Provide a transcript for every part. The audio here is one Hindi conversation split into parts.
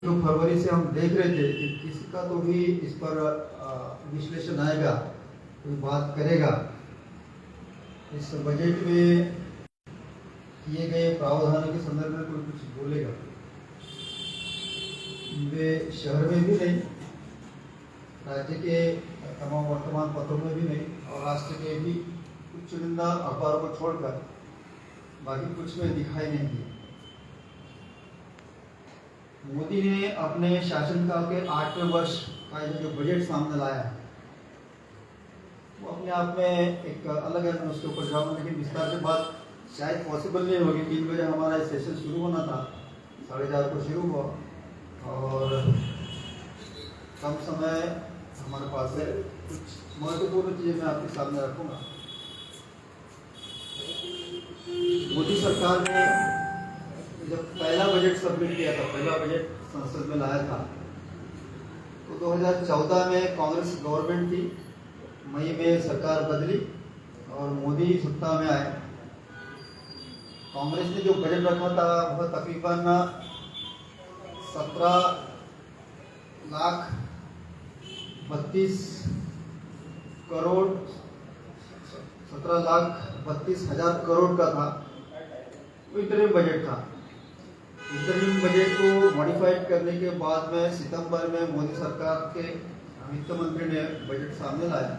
जो फरवरी से हम देख रहे थे कि किसका तो भी इस पर विश्लेषण आएगा, कोई बात करेगा। इस बजट में किए गए प्रावधानों के संदर्भ में कोई कुछ बोलेगा। वे शहर में भी नहीं, राज्य के तमाम वर्तमान पत्रों में भी नहीं, और राष्ट्र के भी कुछ चुनिंदा अखबारों को छोड़कर बाकी कुछ में दिखाई नहीं दिए। मोदी ने अपने शासनकाल के 8वें वर्ष का जो बजट सामने लाया है वो अपने आप में एक अलग है। मैं उसके ऊपर जाऊँगा, लेकिन विस्तार से बात शायद पॉसिबल नहीं होगी। 3 बजे हमारा सेशन शुरू होना था, 4:30 को शुरू हुआ और कम समय हमारे पास है। कुछ महत्वपूर्ण चीज़ें मैं आपके सामने रखूँगा। मोदी सरकार ने जब पहला बजट सबमिट किया था, पहला बजट संसद में लाया था, तो 2014 में कांग्रेस गवर्नमेंट थी। मई में सरकार बदली और मोदी सत्ता में आए। कांग्रेस ने जो बजट रखा था वह तकरीबन 17,32,000 करोड़ का था। इंटरिम बजट था। इंटरिम बजट को मॉडिफाइड करने के बाद में सितंबर में मोदी सरकार के वित्त मंत्री ने बजट सामने लाया।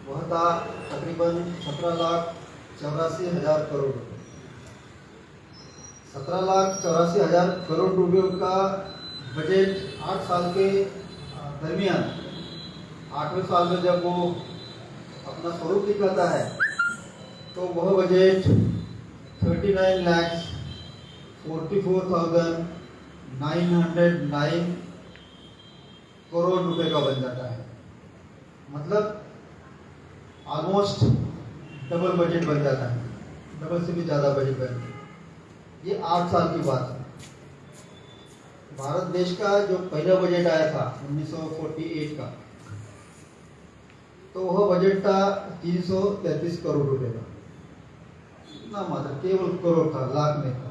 वह था तकरीबन 17,84,000 करोड़ रुपये। 17,84,000 करोड़ रुपये का बजट 8 साल के दरमियान 8वें साल में जब वो अपना स्वरूप दिखाता है तो वह बजट 39,44,909 करोड़ रुपए का बन जाता है। मतलब ऑलमोस्ट डबल बजट बन जाता है, डबल से भी ज़्यादा बजट बन जाता है। ये 8 साल की बात है। भारत देश का जो पहला बजट आया था 1948 का, तो वह बजट था 333 करोड़ रुपए का। इतना मात्र, केवल करोड़ था, लाख नहीं था।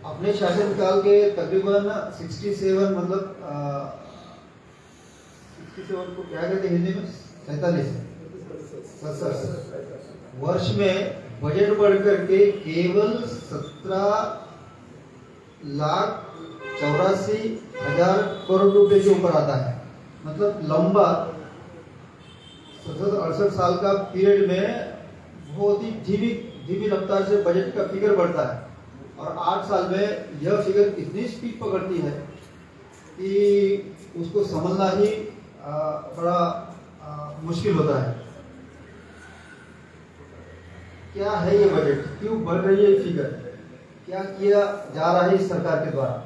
अपने शासनकाल के तकरीबन 67 मतलब 67 को क्या कहते हैं हिंदी में, 47 वर्ष में बजट बढ़कर के केवल 17,84,000 करोड़ रुपए के ऊपर आता है। मतलब लंबा 67-68 साल का पीरियड में बहुत ही धीमी रफ्तार से बजट का फिगर बढ़ता है, और 8 साल में यह फिगर इतनी स्पीड पकड़ती है कि उसको समझना ही बड़ा मुश्किल होता है। क्या है ये बजट, क्यों बढ़ रही है फिगर, क्या किया जा रहा है इस सरकार के द्वारा,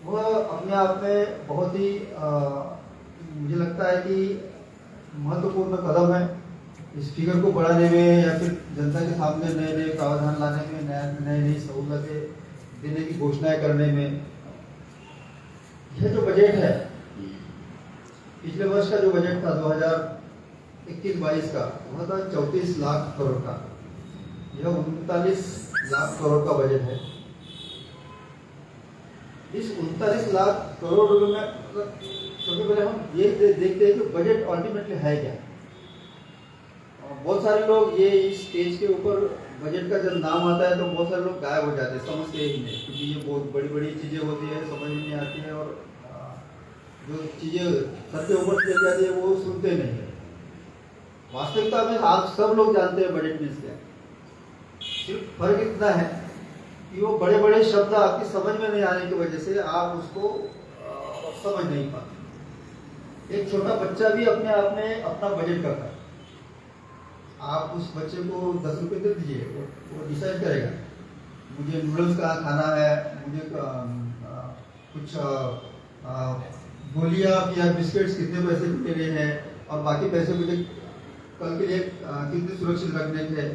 वह अपने आप में बहुत ही मुझे लगता है कि महत्वपूर्ण कदम है। इस फिगर को बढ़ाने में या फिर जनता के सामने नए नए प्रावधान लाने में, नई नई सहूलतें देने की घोषणाएं करने में। यह जो बजट है, पिछले वर्ष का जो बजट था 2021-22 का, वह था 34 लाख करोड़ का। यह 39 लाख करोड़ का बजट है। इस 39 लाख करोड़ रुपए में सबसे पहले हम ये देखते हैं कि बजट अल्टीमेटली है क्या। बहुत सारे लोग ये इस स्टेज के ऊपर बजट का जब नाम आता है तो बहुत सारे लोग गायब हो जाते हैं, समझते ही नहीं, क्योंकि ये बहुत बड़ी बड़ी चीज़ें होती है, समझ में नहीं आती है, और जो चीज़ें सर के ऊपर चल जाती है वो सुनते नहीं है। वास्तविकता में आप सब लोग जानते हैं बजट में क्या। सिर्फ फर्क इतना है कि वो बड़े बड़े शब्द आपकी समझ में नहीं आने की वजह से आप उसको समझ नहीं पाते। एक छोटा बच्चा भी अपने आप में अपना बजट करता है। आप उस बच्चे को 10 रुपये दे दीजिए, वो डिसाइड करेगा मुझे नूडल्स का खाना है, मुझे कुछ गोलियां या बिस्किट्स कितने पैसे के लिए हैं, और बाकी पैसे मुझे कल के लिए कितने सुरक्षित रखने थे।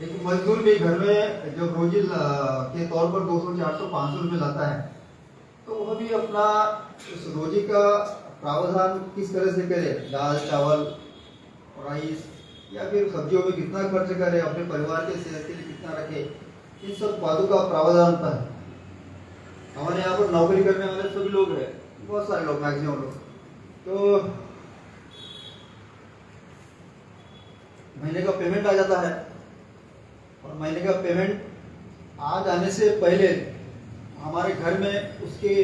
एक मजदूर भी घर में जो रोजी के तौर पर 200, 400, 500 रुपये लाता है, तो वह भी अपना उस रोजी का प्रावधान किस तरह से करे, दाल चावल राइस या फिर सब्जियों में कितना खर्च करे, अपने परिवार के सेहत के लिए कितना रखे, इन सब बातों का प्रावधान होता है। हमारे यहाँ पर नौकरी करने वाले सभी लोग हैं, बहुत सारे लोग, मैक्सिमम लोग, तो महीने का पेमेंट आ जाता है, और महीने का पेमेंट आ जाने से पहले हमारे घर में उसके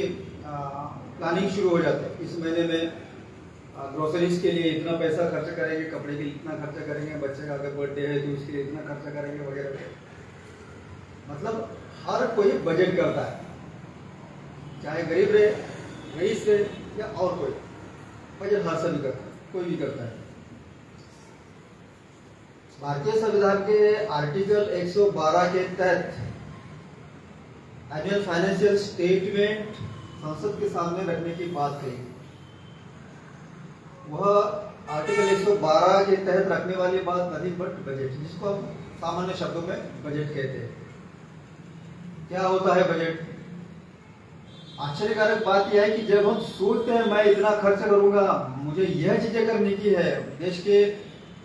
प्लानिंग शुरू हो जाता है। इस महीने में ग्रोसरीज के लिए इतना पैसा खर्च करेंगे, कपड़े के लिए इतना खर्चा करेंगे, बच्चे का अगर बर्थडे है तो उसके लिए इतना खर्चा करेंगे वगैरह। मतलब हर कोई बजट करता है, चाहे गरीब रहे, रईस रहे या और कोई, बजट हर सभी करता है, कोई भी करता है। भारतीय संविधान के आर्टिकल 112 के तहत एनुअल फाइनेंशियल स्टेटमेंट संसद के सामने रखने की बात कही। वह आर्टिकल 112 के तहत रखने वाली बात नथिंग बट बजट, जिसको हम सामान्य शब्दों में बजट कहते हैं। क्या होता है बजट? आश्चर्यकारक बात यह है कि जब हम सोचते हैं मैं इतना खर्च करूंगा, मुझे यह चीजें करने की है, देश के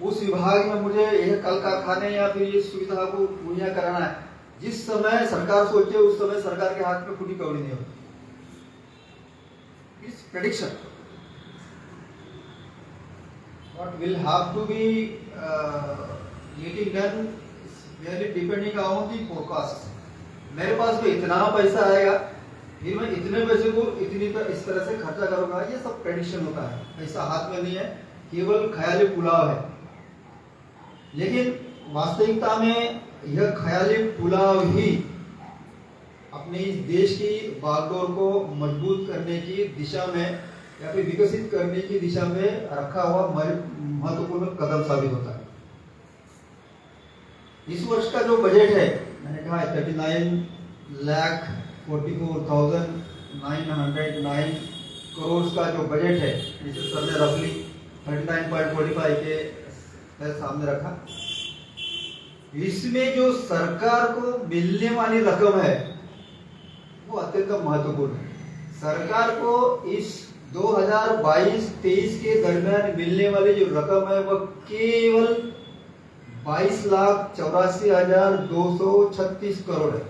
उस विभाग में मुझे यह कल कारखाने या फिर ये सुविधा को मुहैया कराना है, जिस समय सरकार सोचे उस समय सरकार के हाथ में खुदी कौड़ी नहीं होती। इस prediction what will have to be getting done is really depending on the forecast। मेरे पास में इतना पैसा आएगा, फिर मैं इतने पैसे को इतनी इस तरह से खर्चा करूंगा, ये सब प्रेडिक्शन होता है, पैसा हाथ में नहीं है, केवल ख्याली पुलाव है। लेकिन वास्तविकता में यह ख्याली पुलाव ही अपने इस देश की बागडोर को मजबूत करने की दिशा में या फिर विकसित करने की दिशा में रखा हुआ महत्वपूर्ण कदम साबित होता है। इस वर्ष का जो बजट है, मैंने कहा 39,44,909 करोड़ का जो बजट है, जिसे सर ने रफली 39.45 के सामने रखा। इसमें जो सरकार को मिलने वाली रकम है वो अत्यंत महत्वपूर्ण है। सरकार को इस 2022-23 के दरमियान मिलने वाली जो रकम है वह केवल 22,84,236 करोड़ है।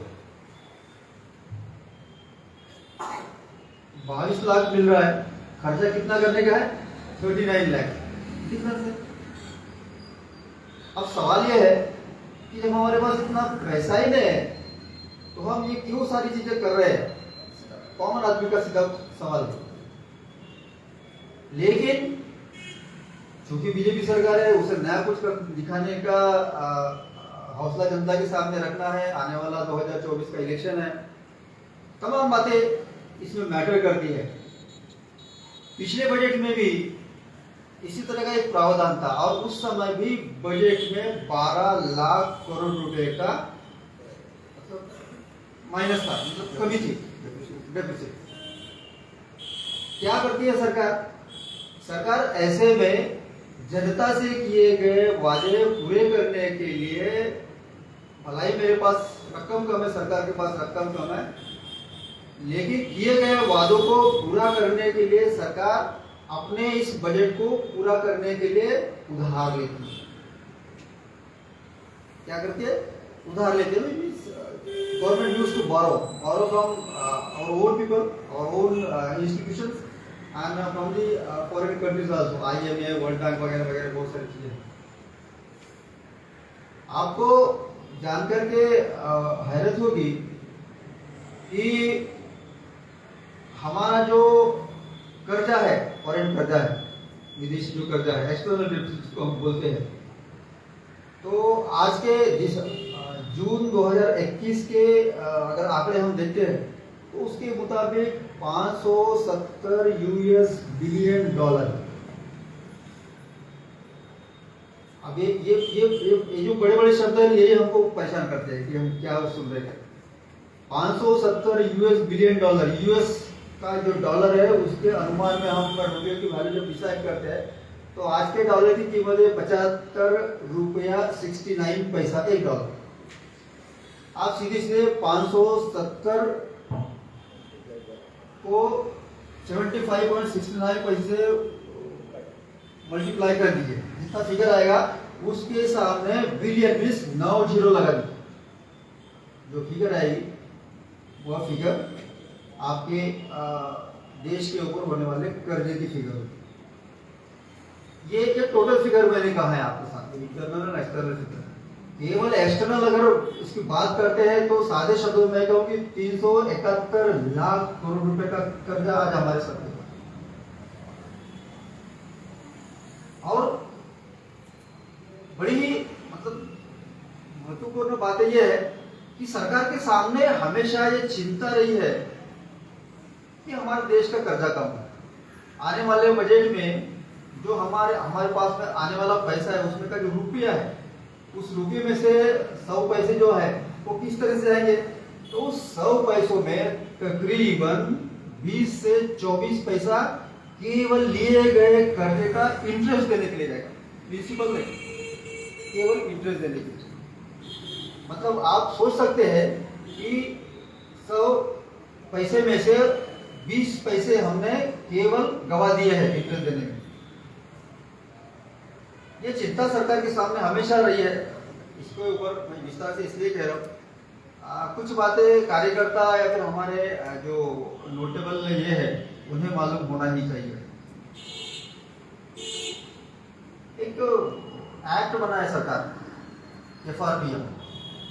22 लाख मिल रहा है, खर्चा कितना करने का है? 39 लाख डिफरेंस है। अब सवाल यह है कि जब हमारे पास इतना पैसा ही नहीं है तो हम ये क्यों सारी चीजें कर रहे हैं? कॉमन आदमी का सीधा सवाल है। लेकिन चूंकि बीजेपी सरकार है, उसे नया कुछ दिखाने का हौसला जनता के सामने रखना है, आने वाला 2024 का इलेक्शन है, तमाम बातें इसमें मैटर करती है। पिछले बजट में भी इसी तरह का एक प्रावधान था और उस समय भी बजट में 12 लाख करोड़ रुपए का मतलब माइनस था, मतलब कमी थी, डेफिसिट। क्या करती है सरकार? सरकार ऐसे में जनता से किए गए वादे पूरे करने के लिए, भलाई मेरे पास रकम कम है, सरकार के पास रकम कम है, लेकिन किए गए वादों को पूरा करने के लिए सरकार अपने इस बजट को पूरा करने के लिए उधार लेती है। क्या करती है? उधार लेती है। Government used to borrow from our own people, our own institutions and from the foreign countries also, IMF, world bank वगैरह वगैरह बहुत सारी चीजें। आपको जानकर के हैरत होगी कि हमारा जो कर्जा है, फॉरेन कर्जा है, विदेशी जो कर्जा है, एक्सटर्नल डेट जिसको हम बोलते हैं, तो आज के जून 2021 के अगर आंकड़े हम देखते हैं तो उसके मुताबिक 570 US बिलियन डॉलर। अब ये जो बड़े बड़े शब्द हैं यही हमको पहचान करते हैं कि हम क्या सुन रहे हैं। 570 US बिलियन डॉलर, यूएस का जो डॉलर है उसके अनुमान में हम रुपये की वैल्यू जब डिसाइड करते हैं तो आज के डॉलर की कीमत है 75.69 रुपया एक डॉलर। आप सीधे सीधे 570 को 75.69 पैसे मल्टीप्लाई कर दीजिए, जितना फिगर आएगा उसके सामने बिलियन मीन्स 9 जीरो लगा दीजिए। जो फिगर आएगी वह फिगर आपके देश के ऊपर होने वाले कर्जे की फिगर होगी। ये टोटल फिगर मैंने कहा है आपके साथ, इंटरनल और एक्सटर्नल फिगर। केवल एक्सटर्नल अगर इसकी बात करते हैं तो सादे शब्दों में कहूँ कि 371 लाख करोड़ रुपए का कर्जा आज हमारे सर पे। और बड़ी मतलब महत्वपूर्ण बात यह है कि सरकार के सामने हमेशा ये चिंता रही है कि हमारे देश का कर्जा कम है। आने वाले बजट में जो हमारे पास में आने वाला पैसा है उसमें का जो रुपया है, उस रुपये में से 100 पैसे जो है वो किस तरह से आएंगे, तो 100 पैसों में तकरीबन 20 से 24 पैसा केवल लिए गए कर्जे का इंटरेस्ट देने के लिए जाएगा, प्रिंसिपल नहीं, केवल इंटरेस्ट देने के लिए। मतलब आप सोच सकते हैं कि 100 पैसे में से 20 पैसे हमने केवल गवा दिए हैं इंटरेस्ट देने में। ये चिंता सरकार के सामने हमेशा रही है। इसके ऊपर मैं विस्तार से इसलिए कह रहा हूँ, कुछ बातें कार्यकर्ता या फिर हमारे जो नोटेबल ये है उन्हें मालूम होना ही चाहिए। एक एक्ट बना है सरकार, FRBM,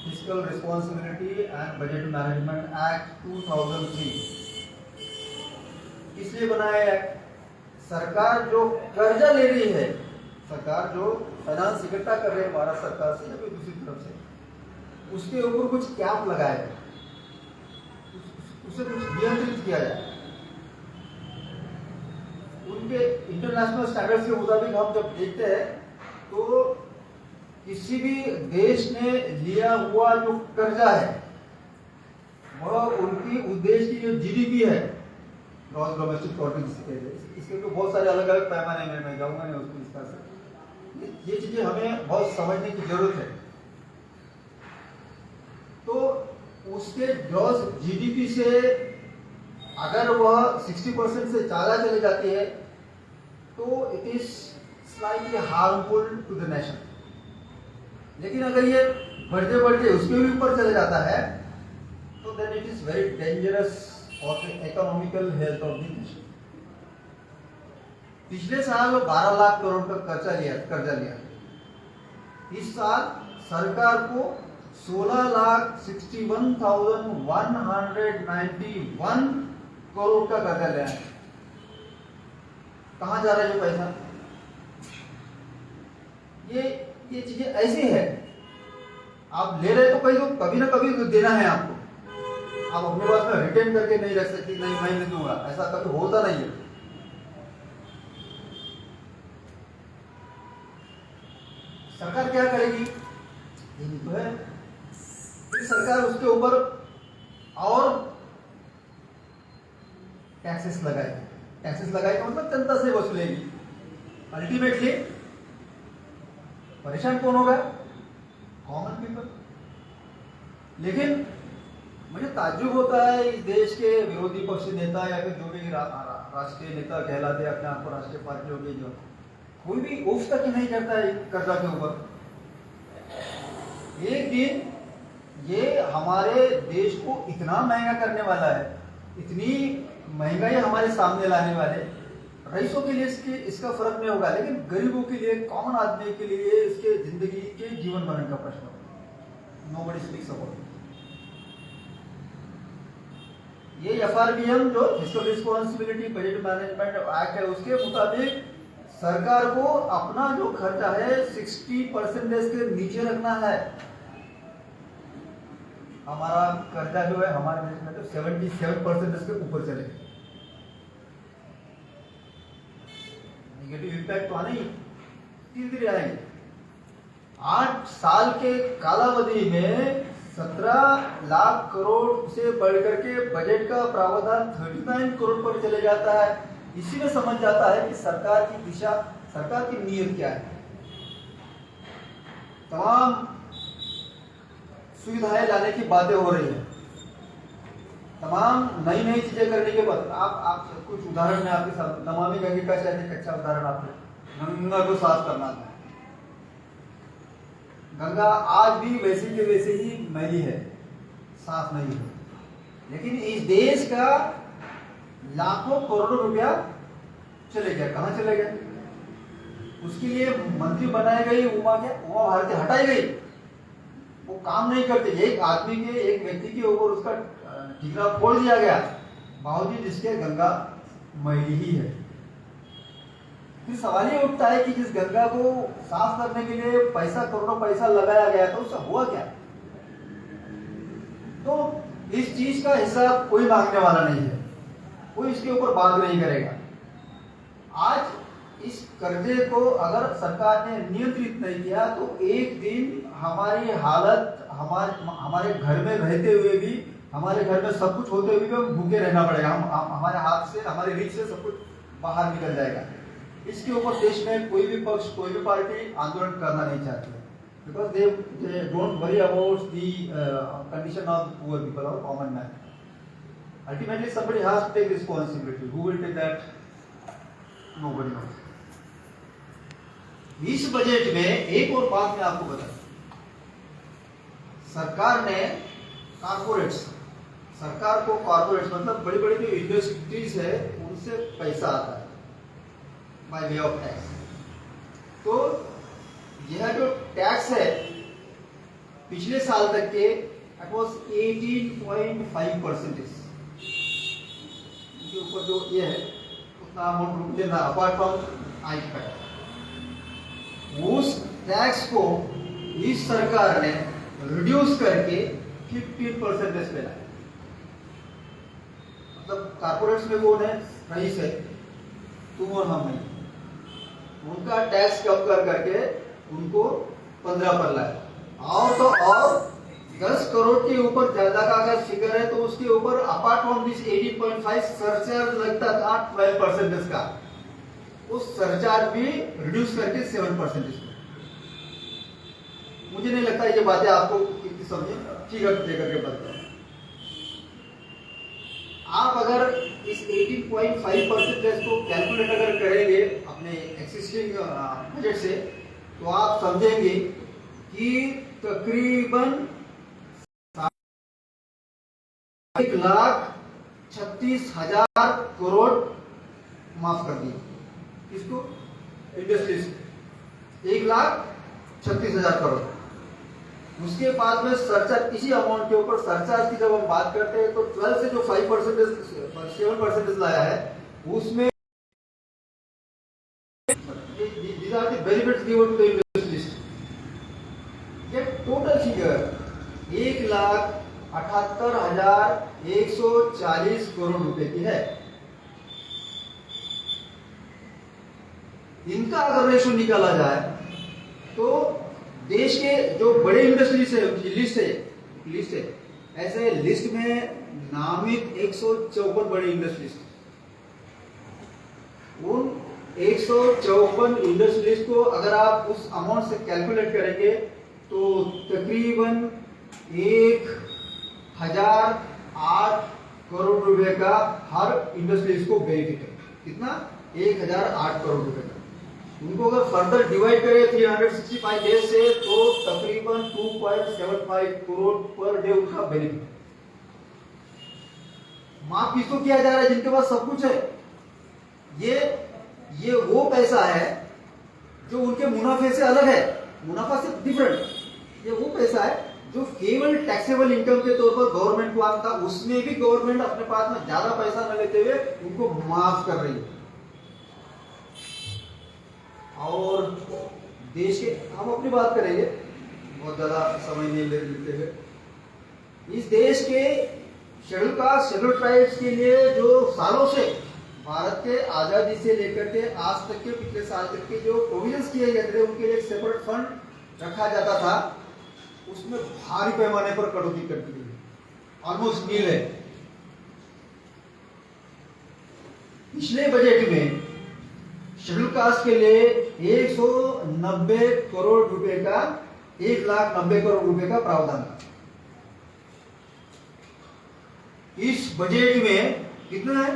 fiscal responsibility and budget management act 2003। इसलिए बनाया है सरकार जो कर्जा ले रही है, सरकार जो फाइनेंस इकट्ठा कर रही है भारत सरकार से या फिर दूसरी तरफ से, उसके ऊपर कुछ कैप लगाया जाए, उसे कुछ नियंत्रित किया जाए। उनके इंटरनेशनल स्टैंडर्ड के मुताबिक हम जब देखते हैं तो किसी भी देश ने लिया हुआ जो कर्जा है वह उनकी उस देश की जो GDP है, ग्रॉस डोमेस्टिक प्रोडक्ट जिसे कहते हैं, इसके तो बहुत सारे अलग अलग पैमाने में, मैं जाऊंगा नहीं उसको विस्तार से। ये चीजें हमें बहुत समझने की जरूरत है। तो उसके ग्रॉस GDP से अगर वह 60% से ज्यादा चली जाती है तो it is slightly harmful to the nation. लेकिन अगर ये बढ़ते बढ़ते उसके भी ऊपर चले जाता है तो then it is very dangerous for the economical health of the nation. पिछले साल 12 लाख करोड़ का कर्जा लिया। इस साल सरकार को 16,61,191 करोड़ का कर्जा लिया है। कहां जा रहा है ये पैसा? ये चीजें ऐसी है, आप ले रहे तो कभी ना कभी तो देना है आपको। आप अपने पास में रिटेन करके नहीं रख सकती, नहीं मैं नहीं दूंगा, ऐसा कभी होता नहीं है। सरकार क्या करेगी? ये तो है, सरकार उसके ऊपर और टैक्सेस लगाएगी मतलब जनता से वसूलेगी। अल्टीमेटली परेशान कौन होगा? Common people. लेकिन मुझे ताज्जुब होता है इस देश के विरोधी पक्ष नेता या फिर जो भी राष्ट्रीय नेता कहलाते हैं अपने आप को, राष्ट्रीय पार्टियों के, जो कोई भी उफ तक ही नहीं करता है कर्जा के ऊपर। एक दिन ये हमारे देश को इतना महंगा करने वाला है, इतनी महंगाई हमारे सामने लाने वाले, रईसों के लिए इसका फर्क नहीं होगा, लेकिन गरीबों के लिए, कॉमन आदमी के लिए इसके जिंदगी के जीवन भरण का प्रश्न होगा। Nobody speaks about it. ये FRBM जो fiscal responsibility budget management act है, उसके मुताबिक सरकार को अपना जो खर्चा है 60% के नीचे रखना है। हमारा कर्जा जो है हमारे देश में तो 77% के ऊपर चले। नेगेटिव इम्पैक्ट तो आने ही धीरे धीरे आएंगे। 8 साल के कालावधि में 17 लाख करोड़ से बढ़कर के बजट का प्रावधान 39 करोड़ पर चले जाता है। इसी में समझ जाता है कि सरकार की दिशा, सरकार की नीयत क्या है। तमाम सुविधाएं लाने की बातें हो रही है, तमाम नई नई चीजें करने के बाद आप कुछ उदाहरण में आपके साथ, नमामि गंगे का शायद एक अच्छा उदाहरण आपको, गंगा को साफ करना था। गंगा आज भी वैसी के वैसे ही मैली है, साफ नहीं है। लेकिन इस देश का लाखों करोड़ों रुपया चले गया, कहाँ चले गए? उसके लिए मंत्री बनाई गई उमा भारती हटाई गई, वो काम नहीं करते। एक आदमी के, एक व्यक्ति के ऊपर उसका ठिकरा फोड़ दिया गया, बावजूद इसके गंगा मैली ही है। फिर सवाल ये उठता है कि जिस गंगा को साफ करने के लिए पैसा, करोड़ों पैसा लगाया गया तो उसका हुआ क्या? तो इस चीज का हिसाब कोई मांगने वाला नहीं है, कोई इसके ऊपर बात नहीं करेगा। आज इस कर्जे को अगर सरकार ने नियंत्रित नहीं किया तो एक दिन हमारी हालत, हमारे घर में रहते हुए भी, हमारे घर में सब कुछ होते हुए भी हम भूखे रहना पड़ेगा। हम हमारे हाथ से, हमारे रीच से सब कुछ बाहर निकल जाएगा। इसके ऊपर देश में कोई भी पक्ष, कोई भी पार्टी आंदोलन करना नहीं चाहती है, because they don't worry about the condition of poor people और common man. Ultimately somebody has to take responsibility. Who will take that? Nobody knows. इस बजट में एक और बात मैं आपको बता, सरकार ने कॉर्पोरेट्स, सरकार को कॉर्पोरेट्स मतलब बड़ी बड़ी जो इंडस्ट्रीज है उनसे पैसा आता है बाय वे ऑफ टैक्स। तो यह जो टैक्स है पिछले साल तक के इट वाज 18.5%। ऊपर जो ये है उतना अमाउंट रुक लेना अपार्ट फ्रॉम आई पैट, उस टैक्स को इस सरकार ने रिड्यूस करके 15% पे लाया। मतलब कॉर्पोरेट्स में कौन है? रईस है, तुम और हम नहीं। उनका टैक्स कम कर करके उनको 15 पर लाया। और तो और 10 करोड़ के ऊपर ज्यादा का अगर फिगर है तो उसके ऊपर अपार्ट फ्रॉम दिस 18.5 सरचार्ज लगता था 12% का, उस सरचार्ज भी रिड्यूस करके 7%। मुझे नहीं लगता ये बातें आपको कितनी समझे, ठीक है देकर के बताता हूं। आप अगर इस 18.5% को कैलकुलेट अगर करेंगे अपने एक्सिस्टिंग बजट से तो आप समझेंगे कि तकरीबन 1,36,000 करोड़ माफ कर दिए। किसको? इंडस्ट्रीज। 1,36,000 करोड़। उसके बाद में सरचार्ज, इसी अमाउंट के ऊपर सरचार्ज की जब हम बात करते हैं तो 12 से जो 5% 7% लाया है उसमें these are the benefits given to the industries. ये टोटल फिगर 1,78,140 करोड़ रुपए की है। इनका अगर रेशो निकाला जाए तो देश के जो बड़े इंडस्ट्रीज है उनकी लिस्ट है ऐसे लिस्ट में नामित 154 बड़े इंडस्ट्रीज। उन 154 इंडस्ट्रीज को अगर आप उस अमाउंट से कैलकुलेट करेंगे तो तकरीबन 1,008 करोड़ रुपए का हर इंडस्ट्रीज को बेनिफिट है। कितना? 1,008 करोड़ रुपए का। उनको अगर फर्दर डिवाइड करें 365 डेज से तो तकरीबन 2.75 करोड़ पर डे उनका बेनिफिट। माफ किसको किया जा रहा है? जिनके पास सब कुछ है। ये वो पैसा है जो उनके मुनाफे से अलग है, मुनाफा से डिफरेंट। ये वो पैसा है जो केवल टैक्सेबल इनकम के तौर पर गवर्नमेंट को आता, उसमें भी गवर्नमेंट अपने पास में ज्यादा पैसा न लेते हुए उनको माफ कर रही है। और देश के, हम अपनी बात करेंगे, बहुत ज्यादा समय नहीं लेते हुए, इस देश के शेड्यूल कास्ट, शेड्यूल ट्राइब्स के लिए जो सालों से भारत के आजादी से लेकर के आज तक के पिछले साल तक के जो प्रोविजंस किए गए थे उनके लिए एक सेपरेट फंड रखा जाता था, उसमें भारी पैमाने पर कटौती कर दी गई, ऑलमोस्ट नील है। पिछले बजट में शेड्यूल कास्ट के लिए 190 करोड़ रुपए का, 1,90,000 करोड़ रुपए का प्रावधान था। इस बजट में कितना है?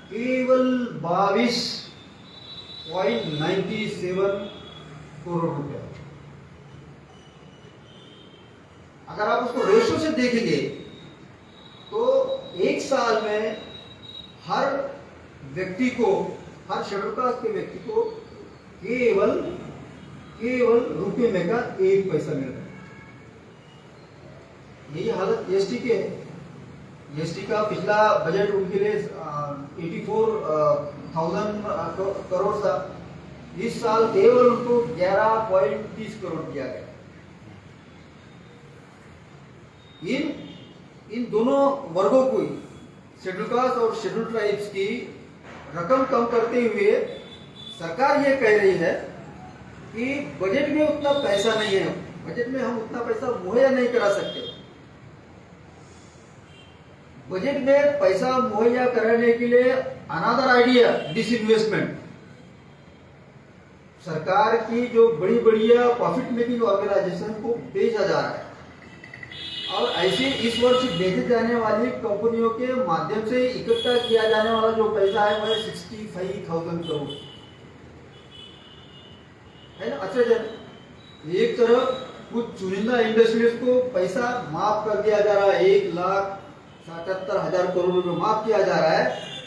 केवल 22.97 करोड़ रुपए। अगर आप उसको रेशो से देखेंगे तो एक साल में हर व्यक्ति को, हर शेड्यूल कास्ट के व्यक्ति को केवल रुपये में का 1 पैसा मिल रहा है। यही हालत एसटी के है। एसटी का पिछला बजट उनके लिए 84,000 करोड़ था। इस साल केवल उनको 11.30 करोड़ दिया गया। इन दोनों वर्गों को, शेड्यूल कास्ट और शेड्यूल ट्राइब्स की रकम कम करते हुए सरकार ये कह रही है कि बजट में उतना पैसा नहीं है, बजट में हम उतना पैसा मुहैया नहीं करा सकते। बजट में पैसा मुहैया कराने के लिए अनदर आइडिया, डिसइन्वेस्टमेंट। सरकार की जो बड़ी बढ़िया प्रॉफिट मेकिंग ऑर्गेनाइजेशन को बेचा जा रहा है, और ऐसे इस वर्ष बेचे जाने वाली कंपनियों के माध्यम से इकट्ठा किया जाने वाला जो पैसा है वह 65,000 करोड़ है ना। अच्छा जन, एक तरफ कुछ चुनिंदा इंडस्ट्रीज को पैसा माफ कर दिया जा रहा है, 1,77,000 करोड़ रुपए माफ किया जा रहा है,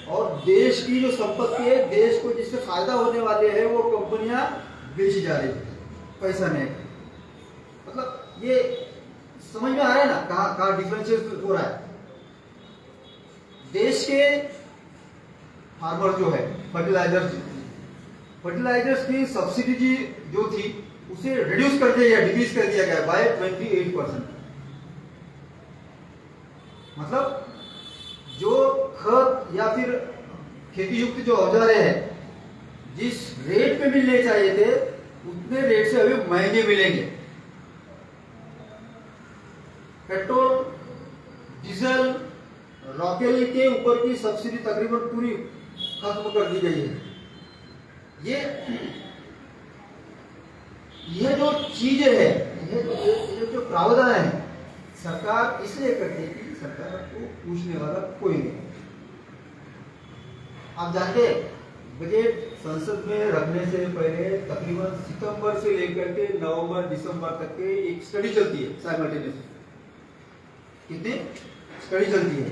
और देश की जो संपत्ति है, देश को जिससे फायदा होने वाले है, वो कंपनियां बेची जा रही है पैसा नहीं। मतलब ये समझ में आ रहा है ना कहाँ डिफरेंशिएट हो रहा है। देश के फार्मर जो है, फर्टिलाइजर्स की सब्सिडी जो थी उसे रिड्यूस कर दिया गया, डिक्रीज कर दिया गया बाय 28%। मतलब जो खत या फिर खेती युक्त जो औजारे हैं, जिस रेट पे मिलने चाहिए थे उतने रेट से अभी महंगे मिलेंगे। पेट्रोल, डीजल, रॉकेल के ऊपर की सब्सिडी तकरीबन पूरी खत्म कर दी गई है। ये जो चीजें है, ये जो प्रावधान है, सरकार इसलिए करती है कि सरकार को पूछने वाला कोई नहीं। आप जानते हैं, बजट संसद में रखने से पहले तकरीबन सितंबर से लेकर के नवंबर दिसंबर तक के एक स्टडी चलती है साइमल्टेनियसली। कितनी स्टडी चलती है?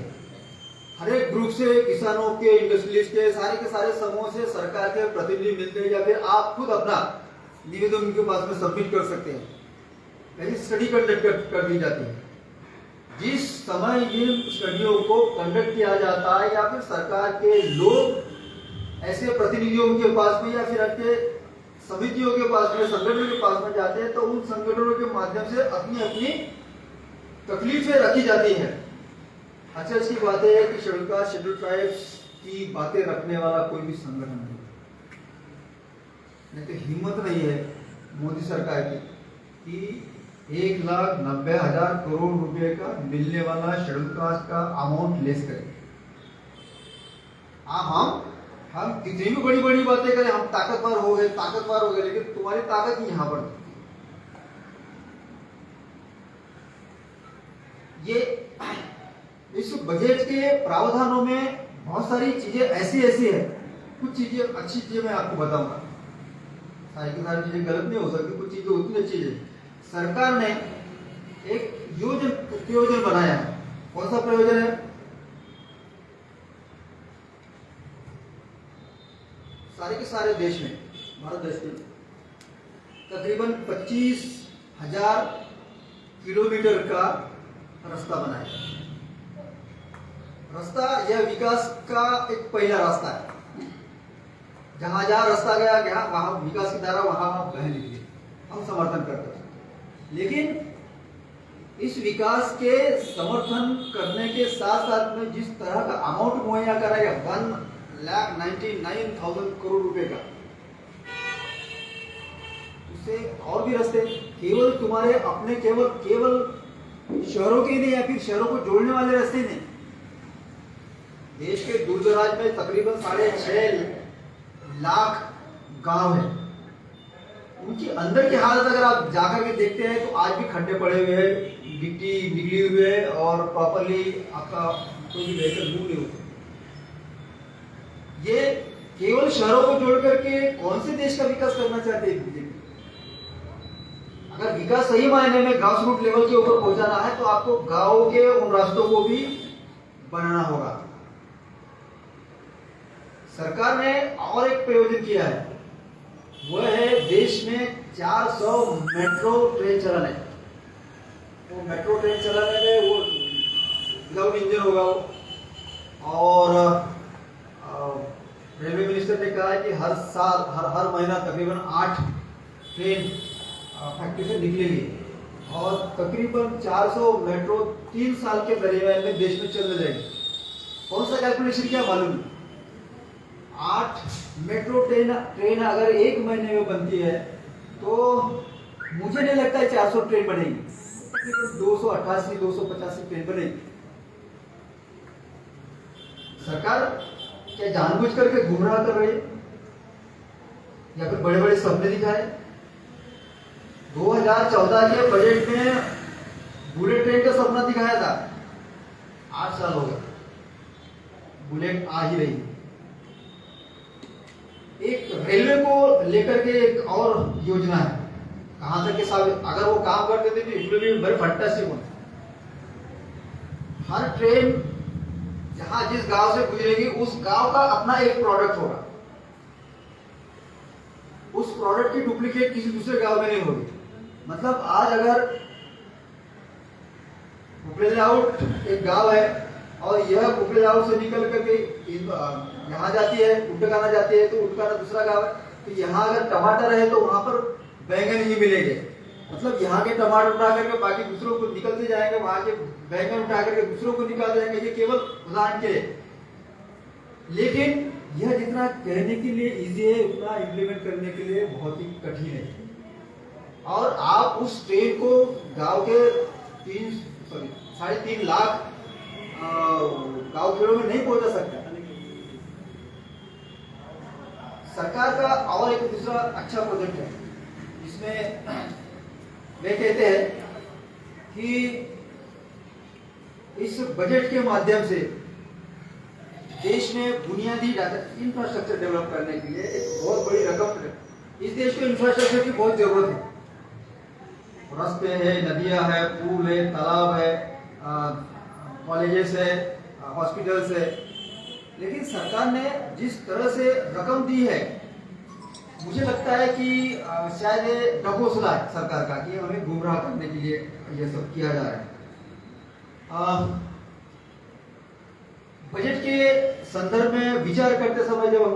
हर एक ग्रुप से, किसानों के, इंडस्ट्रियलिस्ट के सारे समूह से सरकार के प्रतिनिधि मिलते हैं, या फिर आप खुद अपना निवेदन उनके पास में सबमिट कर सकते हैं। पहले स्टडी कंडक्ट कर दी जाती है। जिस समय इन स्टडियों को कंडक्ट किया जाता है, या फिर सरकार के लोग ऐसे प्रतिनिधियों के पास में या फिर आपके समितियों के पास में, संगठनों के पास में जाते हैं, तो उन संगठनों के माध्यम से अपनी अपनी तकलीफें रखी जाती हैं। अच्छा, इसकी बात है कि शेड्यूल कास्ट, शेड्यूल ट्राइब्स की बातें रखने वाला कोई भी संगठन नहीं तो हिम्मत नहीं है मोदी सरकार की कि 1,90,000 करोड़ रुपए का मिलने वाला शेड्यूल कास्ट का अमाउंट लेस करें। हम कितनी भी बड़ी बड़ी बातें करें, हम ताकतवर हो गए, लेकिन तुम्हारी ताकत ही यहां पर ये इस बजट के प्रावधानों में बहुत सारी चीजें ऐसी है। कुछ चीजें अच्छी चीजें मैं आपको बताऊंगा, सारी की सारी चीजें गलत नहीं हो सकती, कुछ चीजें उतनी अच्छी है। सरकार ने एक प्रयोजन बनाया है। कौन सा प्रयोजन है? सारे के सारे देश में, भारत देश में तकरीबन 25,000 किलोमीटर का रास्ता बनाया। रास्ता यह विकास का एक पहला रास्ता है। जहां रास्ता गया वहां विकास की धारा वहां बह निकली, हम समर्थन करते हैं। लेकिन इस विकास के समर्थन करने के साथ साथ में जिस तरह का अमाउंट मुहैया कराया, 1,99,000 करोड़ रुपए का, उससे और भी रास्ते, केवल तुम्हारे अपने केवल शहरों के नहीं, या फिर शहरों को जोड़ने वाले रास्ते नहीं। देश के दूर दराज में तकरीबन 6.5 लाख गांव है। उनकी अंदर की हालत अगर आप जाकर के देखते हैं तो आज भी खड्डे पड़े हुए हैं, मिट्टी निकली हुई है, और प्रॉपरली आपका कोई भी व्हीकल मूव नहीं होता। ये केवल शहरों को जोड़ करके कौन से देश का विकास करना चाहते हैं बीजेपी? अगर विकास सही मायने में ग्रास रूट लेवल के ऊपर पहुंचाना है तो आपको गांवों के उन रास्तों को भी बनाना होगा। सरकार ने और एक प्रयोजन किया है, वह है देश में 400 मेट्रो ट्रेन चलाने। वो मेट्रो ट्रेन चलाने में वो विदाउट इंजन होगा वो, और रेलवे मिनिस्टर ने कहा है कि हर साल हर महीना तकरीबन 8 ट्रेन फैक्ट्री से निकलेगी, और तकरीबन 400 मेट्रो 3 साल के दरमियान में देश में चलने जाएगी। कौन सा कैलकुलेशन किया मालूम? 8 मेट्रो ट्रेन अगर एक महीने में बनती है तो मुझे नहीं लगता है 400 ट्रेन बनेगी, 288 285 ट्रेन बनेगी। सरकार क्या जानबूझ करके गुमराह कर रही है, या फिर बड़े बड़े सपने दिखाए? 2014 के बजट में बुलेट ट्रेन का सपना दिखाया था, 8 साल हो गए, बुलेट आ ही रही। एक रेलवे को लेकर के एक और योजना है, कहां तक के साबित अगर वो काम करते थे तो it will be very fantastic one. Her train जहां जिस गांव से गुजरेगी उस गांव का अपना एक प्रोडक्ट होगा, उस प्रोडक्ट की डुप्लीकेट किसी दूसरे गांव में नहीं होगी। मतलब आज अगर उपलेआउट एक गांव है और यह उपलेआउट से निकल करके यहाँ जाती है, उटकाना जाती है, तो उटकाना दूसरा गांव है, तो यहाँ अगर टमाटर है तो वहां पर बैंगन ही मिलेंगे। मतलब यहाँ के टमाटर उठा करके बाकी दूसरों को निकलते जाएंगे, वहां के बैंगन उठा करके दूसरों को निकाल जाएंगे। ये केवल उदाहरण के लिए, लेकिन यह जितना कहने के लिए इजी है उतना इम्प्लीमेंट करने के लिए बहुत ही कठिन है। और आप उस ट्रेन को गांव के 3.5 लाख गांव खेड़ों में नहीं पहुंचा सकता। सरकार का और एक दूसरा अच्छा प्रोजेक्ट है, जिसमें वे कहते हैं कि इस बजट के माध्यम से देश में बुनियादी इंफ्रास्ट्रक्चर डेवलप करने के लिए एक बहुत बड़ी रकम है। इस देश को इंफ्रास्ट्रक्चर की बहुत जरूरत है, रास्ते है, नदियां है, पुल है, तालाब है, कॉलेजेस है, हॉस्पिटल्स है। लेकिन सरकार ने जिस तरह से रकम दी है, मुझे लगता है कि शायद ये ढकोसला है सरकार का, कि हमें गुमराह करने के लिए ये सब किया जा रहा है। बजट के संदर्भ में विचार करते समय जब हम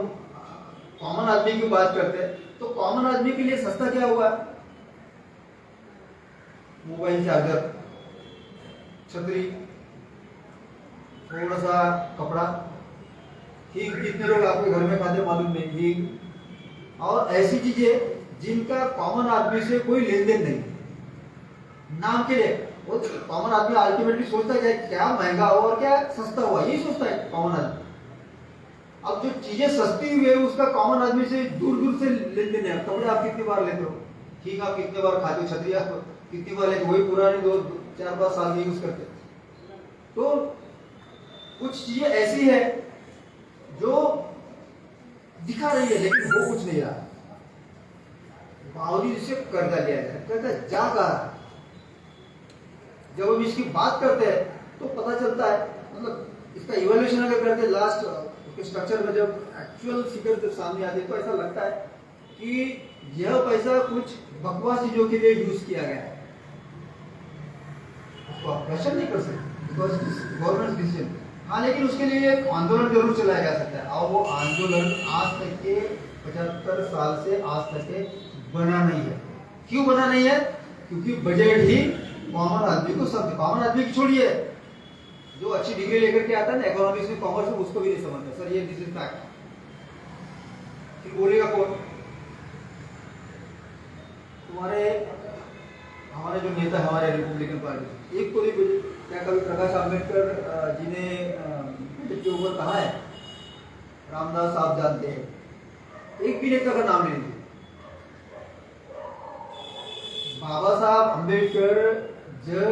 कॉमन आदमी की बात करते हैं, तो कॉमन आदमी के लिए सस्ता क्या हुआ? मोबाइल चार्जर, छतरी, थोड़ा सा कपड़ा, हींग कितने लोग आपके घर में खाते मालूम नहीं, हींग, और ऐसी चीजें जिनका कॉमन आदमी से कोई लेन देन नहीं, नाम के लिए। वो कॉमन आदमी अल्टीमेटली सोचता है क्या महंगा हो और क्या सस्ता हुआ, यही सोचता है कॉमन आदमी। अब जो चीजें सस्ती हुई है उसका कॉमन आदमी से दूर दूर से लेन देन है। कपड़े आप कितनी बार लेते हो, हींग आप कितने बार खाते हो, छतरी आप कितनी बार लेते, वही पुरानी 2-4 साल यूज करते। तो कुछ चीजें ऐसी है जो दिखा रही है लेकिन वो कुछ नहीं रहा, बावजूद इसे कर्जा लिया जाए, कर्जा जा कहा। जब हम इसकी बात करते हैं तो पता चलता है, मतलब इसका इवोल्यूशन अगर करते हैं लास्ट उसके स्ट्रक्चर में, जब एक्चुअल फिगर जब सामने आती है तो ऐसा लगता है कि यह पैसा कुछ बकवास चीजों के लिए यूज किया गया है। उसको आप क्वेश्चन नहीं कर सकते बिकॉज गवर्नमेंट डिसीजन। हाँ, लेकिन उसके लिए एक आंदोलन जरूर चलाया जा सकता है, और वो आंदोलन आज तक के 75 साल से आज तक के बना नहीं है। क्यों बना नहीं है? क्योंकि बजट ही कॉमन आदमी को सब, कॉमन आदमी की छोड़िए, जो अच्छी डिग्री लेकर के आता है ना इकोनॉमिक्स में, कॉमर्स में, उसको भी नहीं समझता सर ये दिस इज फैक्ट। फिर बोलेगा कौन? हमारे जो नेता हमारे रिपब्लिकन पार्टी, एक को भी क्या कभी प्रकाश आंबेडकर जी ने बजट के ऊपर कहा है? रामदास साहब जानते हैं, एक भी नेता का नाम नहीं लिया। बाबा साहब अम्बेडकर जब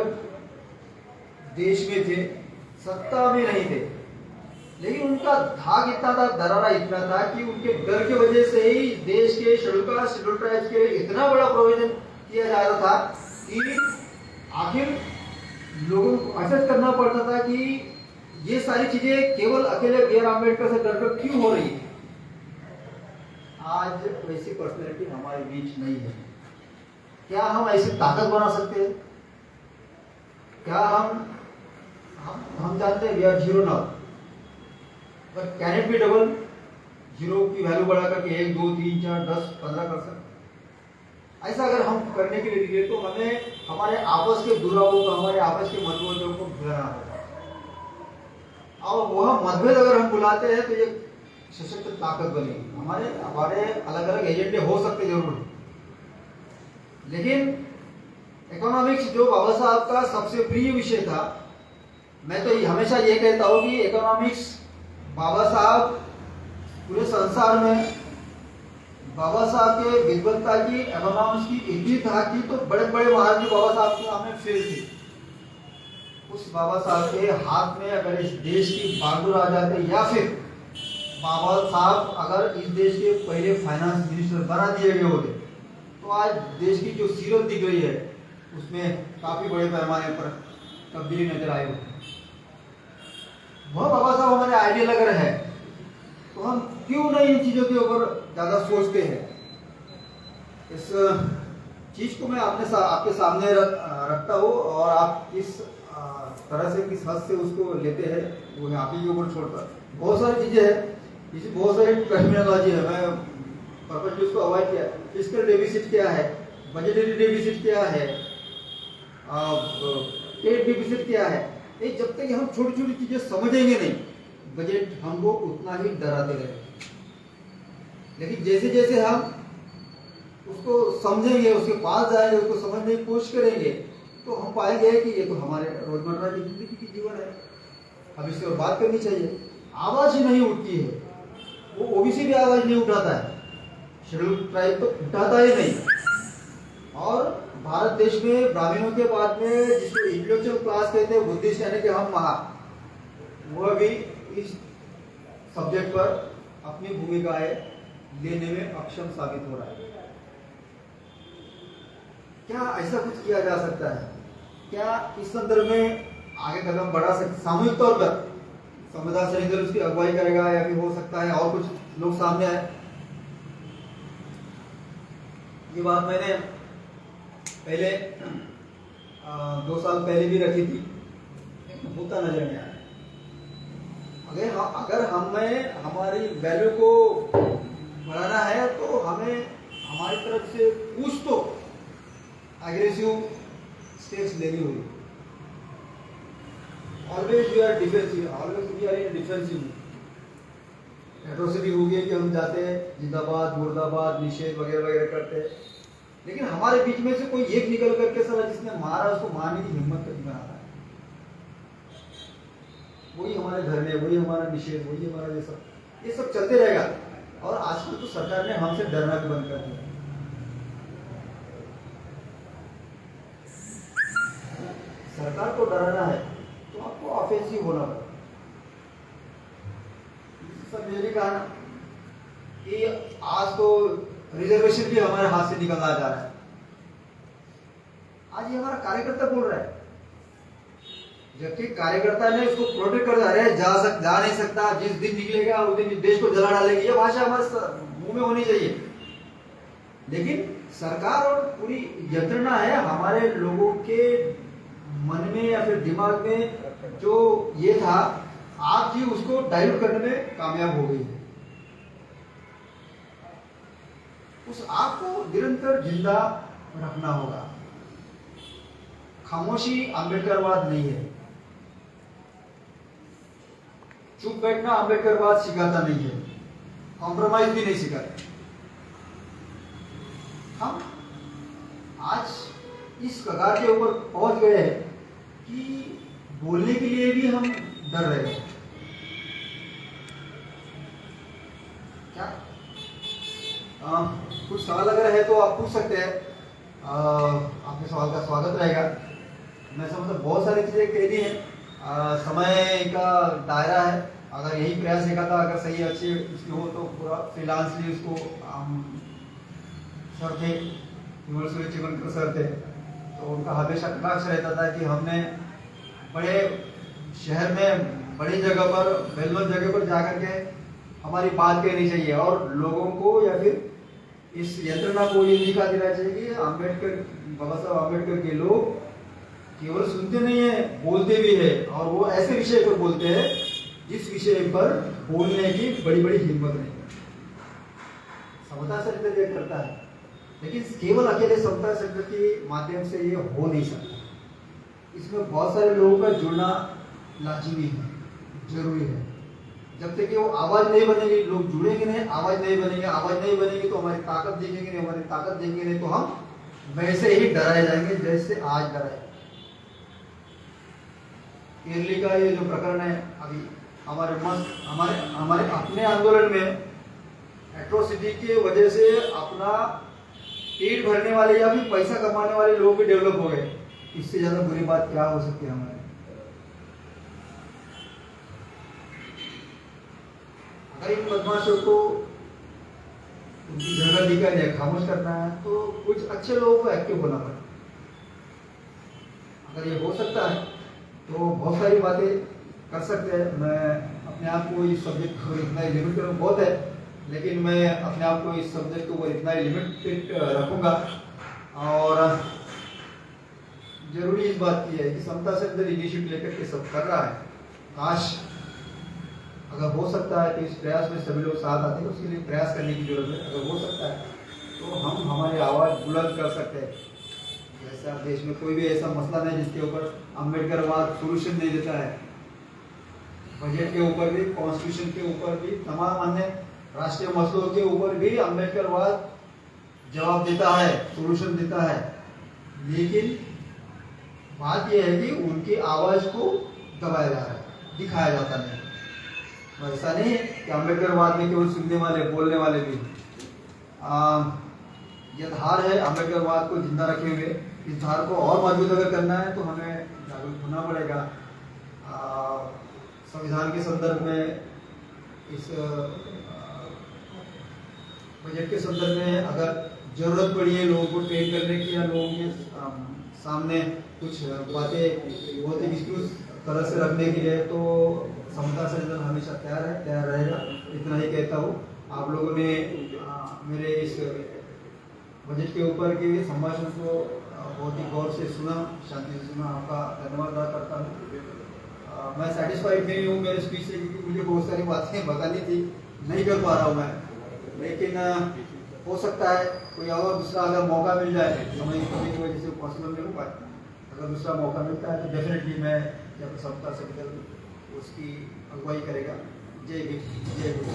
देश में थे, सत्ता में नहीं थे, लेकिन उनका धाक इतना था, दरारा इतना था कि उनके डर की वजह से ही देश के शेड्यूल कास्ट, शेड्यूल ट्राइब्स के लिए इतना बड़ा प्रोविजन किया जा रहा था कि आखिर लोगों को एक्सेप्ट करना पड़ता था कि ये सारी चीजें केवल अकेले बी आर अम्बेडकर से डरकर क्यों हो रही है? आज वैसी पर्सनैलिटी हमारे बीच नहीं है। क्या हम ऐसी ताकत बना सकते हैं? क्या हम जानते हैं we are zero now, but can it be double? Zero की वैल्यू बढ़ा करके 1, 2, 3, 4, 10, 15 कर सकते। ऐसा अगर हम करने के लिए निकले तो हमें हमारे आपस के दुरावों को, हमारे आपस के मतभेदों को भुलाना होगा। और वह मतभेद अगर हम बुलाते हैं तो ये सशक्त ताकत बनेगी। हमारे अलग अलग एजेंडे हो सकते जरूर, लेकिन इकोनॉमिक्स जो बाबा साहब का सबसे प्रिय विषय था, मैं तो हमेशा ये कहता हूँ कि इकोनॉमिक्स बाबा साहब पूरे संसार में, बाबा साहब के विद्वत्ता की, इकोनॉमिक्स की इतनी था कि तो बड़े बड़े महाराज बाबा साहब के सामने फेल थे। उस बाबा साहब के हाथ में अगर इस देश की बागडोर आ जाते, या फिर बाबा साहब अगर इस देश के पहले फाइनेंस मिनिस्टर बना दिए गए होते, तो आज देश की जो सीरत दिख रही है उसमें काफी बड़े पैमाने पर तब्दीली नजर आई होती। वह बाबा साहब हमारे आइडियल अगर है तो हम क्यों नहीं इन चीजों के ऊपर ज्यादा सोचते हैं? इस चीज को मैं आपके सामने रखता हूँ, और आप किस तरह से, किस हद से उसको लेते हैं वो मैं आप ही के ऊपर छोड़ता। बहुत सारी चीजें हैं, इसमें बहुत सारी टर्मिनोलॉजी है, मैं पर्पस उसको अवॉइड किया। फिस्कल डेफिसिट क्या है, बजटरी डेफिसिट क्या है, ट्रेड डेफिसिट क्या है, ये जब तक हम छोटी छोटी चीजें समझेंगे नहीं, बजट हमको उतना ही डराते रहेंगे। लेकिन जैसे जैसे हम उसको समझेंगे, उसके पास जाएंगे, उसको समझने की कोशिश करेंगे, तो हम पाएंगे कि ये तो हमारे रोजमर्रा की जिंदगी की जीवन है, अब इससे और बात करनी चाहिए। आवाज ही नहीं उठती है, वो ओबीसी भी आवाज नहीं उठाता है, शेड्यूल ट्राइब तो उठाता ही नहीं। और भारत देश में ब्राह्मणों के बाद में जिसको इंटेलेक्चुअल क्लास कहते हैं, बुद्धिस्ट यानी कि हम महा, वह भी इस सब्जेक्ट पर अपनी भूमिकाएं लेने में अक्षम साबित हो रहा है। क्या ऐसा कुछ किया जा सकता है? क्या इस संदर्भ में आगे कदम बढ़ा सकते? सामूहिक तौर पर संविधान सरिंदर उसकी अगुवाई करेगा, या फिर हो सकता है और कुछ लोग सामने आए। ये बात मैंने पहले 2 साल पहले भी रखी थी, होता नजर नहीं आया। अगर हमें हमारी वैल्यू को बढ़ाना है तो हमें हमारी तरफ से कुछ तो एग्रेसिव स्टेप्स लेनी होगी। Always we are defensive, always we are in defensive. Atrocity होगी कि हम जाते हैं जिंदाबाद, मुर्दाबाद, निषेध वगैरह वगैरह करते हैं, लेकिन हमारे बीच में से कोई एक निकल करके साला जिसने मारा उसको मारने की हिम्मत नहीं बनाता है। वही हमारे घर में, वही हमारा निषेध, वही हमारा ये सब चलते रहेगा। और आजकल तो सरकार ने हमसे डरना भी बंद कर दिया। सरकार को डराना है तो आपको ऑफेंसिव होना पड़ेगा। सब ये भी कहा ना कि आज तो रिजर्वेशन भी हमारे हाथ से निकलना जा रहा है। आज ये हमारा कार्यकर्ता बोल रहा है, जबकि कार्यकर्ता ने उसको प्रोटेक्ट कर दिया, अरे जा नहीं सकता, जिस दिन निकलेगा उस दिन देश को जला डालेगी। ये भाषा हमारे मुंह में होनी चाहिए। लेकिन सरकार और पूरी यंत्रणा है हमारे लोगों के मन में या फिर दिमाग में जो ये था आग थी, उसको डाइल्यूट करने में कामयाब हो गई है। उस आग को निरंतर जिंदा रखना होगा। खामोशी अंबेडकरवाद नहीं है, चुप बैठना अंबेडकरवाद सिखाता नहीं है, कॉम्प्रोमाइज भी नहीं सिखाता। हम आज इस कगार के ऊपर पहुंच गए हैं कि बोलने के लिए भी हम डर रहे हैं। क्या कुछ सवाल अगर है तो आप पूछ सकते हैं। आपके सवाल का स्वागत रहेगा। मैं समझता बहुत सारी चीजें कह दी हैं, समय का दायरा है। अगर यही प्रयास देखा था, अगर सही अच्छी इसकी हो तो पूरा फ्रीलांसली उसको सर थे चिवनकर सर थे, तो उनका हमेशा कटाक्ष रहता था कि हमने बड़े शहर में बड़ी जगह पर, वेलवन जगह पर जाकर के हमारी बात कहनी चाहिए और लोगों को या फिर इस यंत्रणा को ये दिखा देना चाहिए कि अम्बेडकर, बाबा साहब अम्बेडकर के लोग केवल सुनते नहीं है, बोलते भी है, और वो ऐसे विषय पर बोलते हैं जिस विषय पर बोलने की बड़ी बड़ी हिम्मत नहीं है। समता सेंटर ये करता है, लेकिन केवल अकेले समता सेंटर के माध्यम से ये हो नहीं सकता। इसमें बहुत सारे लोगों का जुड़ना लाजमी है, जरूरी है। जब तक कि वो आवाज नहीं बनेगी, लोग जुड़ेंगे नहीं, आवाज नहीं बनेगी, आवाज नहीं बनेगी तो हमारी ताकत देखेंगे नहीं, हमारी ताकत देखेंगे नहीं तो हम वैसे ही डराए जाएंगे जैसे आज डराए। केरली का ये जो प्रकरण है, अभी हमारे अपने आंदोलन में एट्रोसिटी की वजह से अपना पेट भरने वाले या फिर पैसा कमाने वाले लोग भी डेवलप हो गए। इससे ज्यादा बुरी बात क्या हो सकती है हमारे? अगर इन बदमाशों को उनकी जगह दिखा है, खामोश करना है, तो कुछ अच्छे लोगों को एक्टिव होना पड़ेगा। अगर ये हो सकता है तो बहुत सारी बातें कर सकते हैं। मैं अपने आप को इस सब्जेक्ट को इतना ही लिमिट करूँ, बहुत है, लेकिन मैं अपने आप को इस सब्जेक्ट को इतना ही लिमिटेड रखूँगा। और जरूरी इस बात की है कि समता सेंटर इनिशिएटिव लेकर के सब कर रहा है। काश अगर हो सकता है तो इस प्रयास में सभी लोग साथ आते हैं, उसके लिए प्रयास करने की जरूरत है। अगर हो सकता है तो हम हमारी आवाज़ बुलंद कर सकते हैं। जैसे आप देश में कोई भी ऐसा मसला नहीं जिसके ऊपर अम्बेडकरवाद सोल्यूशन नहीं देता है। बजट के ऊपर भी, कॉन्स्टिट्यूशन के ऊपर भी, तमाम अन्य राष्ट्रीय मसलों के ऊपर भी अम्बेडकरवाद जवाब देता है, सोल्यूशन देता है। लेकिन बात यह है कि उनकी आवाज को दबाया जा रहा है, दिखाया जाता नहीं। ऐसा नहीं है कि अम्बेडकरवाद में केवल सुनने वाले, बोलने वाले भी। यह धार है अम्बेडकरवाद को जिंदा रखे हुए। इस धार को और मजबूत अगर करना है तो हमें जागरूक होना पड़ेगा। संविधान के संदर्भ में, इस बजट के संदर्भ में अगर जरूरत पड़ी है लोगों को ट्रेन करने की या लोगों के सामने कुछ बातें बहुत ही विस्तृत तरह से रखने के लिए, तो समता सेंटर हमेशा तैयार रहेगा। इतना ही कहता हूँ। आप लोगों ने मेरे इस बजट के ऊपर के संभाषण को बहुत ही गौर से सुना, शांति से सुना। आपका धन्यवाद अदा करता हूँ। मैं सेटिस्फाइड नहीं हूँ मेरे स्पीच से, क्योंकि मुझे बहुत सारी बातें बतानी थी, नहीं कर पा रहा हूँ मैं। लेकिन हो सकता है कोई और दूसरा अगर मौका मिल जाए, समय की कमी की वजह से पॉसिबल नहीं हो पाए, अगर दूसरा मौका मिलता है तो डेफिनेटली मैं जब समता सेंटर उसकी अगुवाई करेगा। जय हिंद, जय हिंद।